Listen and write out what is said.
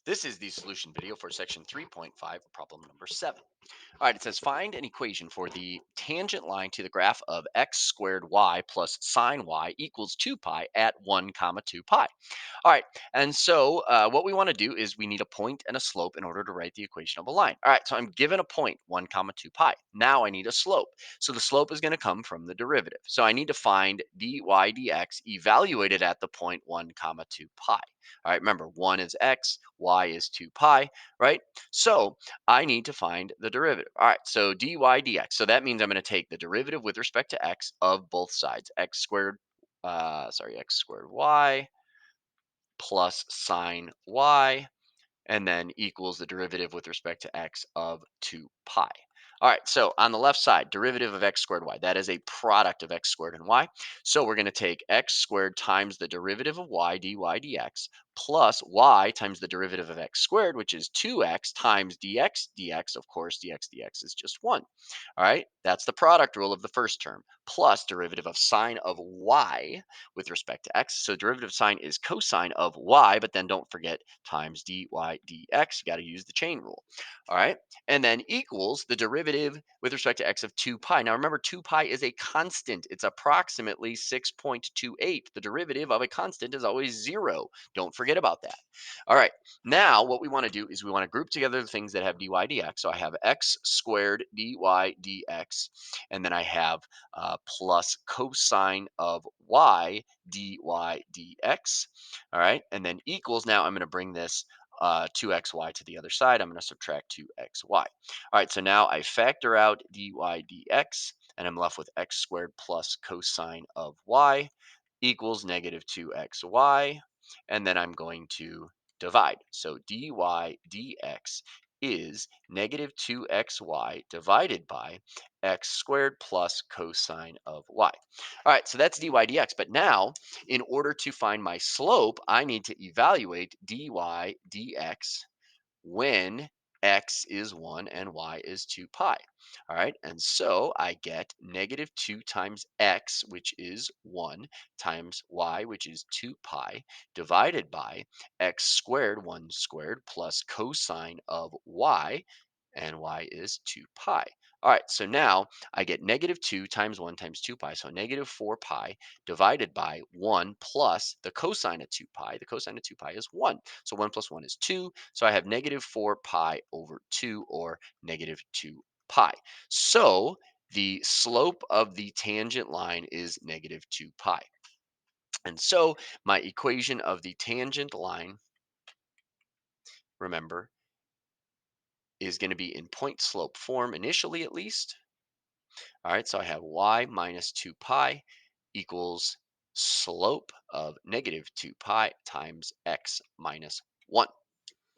This is the solution video for section 3.5, problem number 7. All right, it says find an equation for the tangent line to the graph of x squared y plus sine y equals 2 pi at 1 comma 2 pi. All right, and so what we want to do is we need a point and a slope in order to write the equation of a line. All right, so I'm given a point, 1 comma 2 pi. Now I need a slope. So the slope is going to come from the derivative. So I need to find dy dx evaluated at the point 1 comma 2 pi. All right, remember 1 is x, y is 2 pi, right? So I need to find the derivative. All right, so dy dx. So that means I'm going to take the derivative with respect to x of both sides, x squared y plus sine y, and then equals the derivative with respect to x of 2 pi. All right, so on the left side, derivative of x squared y, that is a product of x squared and y. So we're going to take x squared times the derivative of y dy dx plus y times the derivative of x squared, which is 2x times dx. Of course, dx is just 1. All right, that's the product rule of the first term, plus derivative of sine of y with respect to x. So derivative sine is cosine of y, but then don't forget times dy dx. You got to use the chain rule. All right. And then equals the derivative with respect to x of 2 pi. Now remember, 2 pi is a constant. It's approximately 6.28. The derivative of a constant is always 0. Don't forget about that. All right. Now what we want to do is we want to group together the things that have dy dx. So I have x squared dy dx, and then I have plus cosine of y dy dx. All right, and then equals, now I'm going to bring this 2xy to the other side. I'm going to subtract 2xy. All right, so now I factor out dy dx, and I'm left with x squared plus cosine of y equals negative 2xy. And then I'm going to divide. So dy dx is negative 2xy divided by x squared plus cosine of y. All right, so that's dy dx. But now, in order to find my slope, I need to evaluate dy dx when x is 1 and y is 2 pi. All right, and so I get negative 2 times x, which is 1, times y, which is 2 pi, divided by x squared, 1 squared, plus cosine of y, and y is 2 pi. All right, so now I get negative 2 times 1 times 2 pi, so negative 4 pi divided by 1 plus the cosine of 2 pi. The cosine of 2 pi is 1. So 1 plus 1 is 2. So I have negative 4 pi over 2, or negative 2 pi. So the slope of the tangent line is negative 2 pi. And so my equation of the tangent line, remember, is going to be in point slope form initially, at least. All right, so I have y minus 2 pi equals slope of negative 2 pi times x minus 1.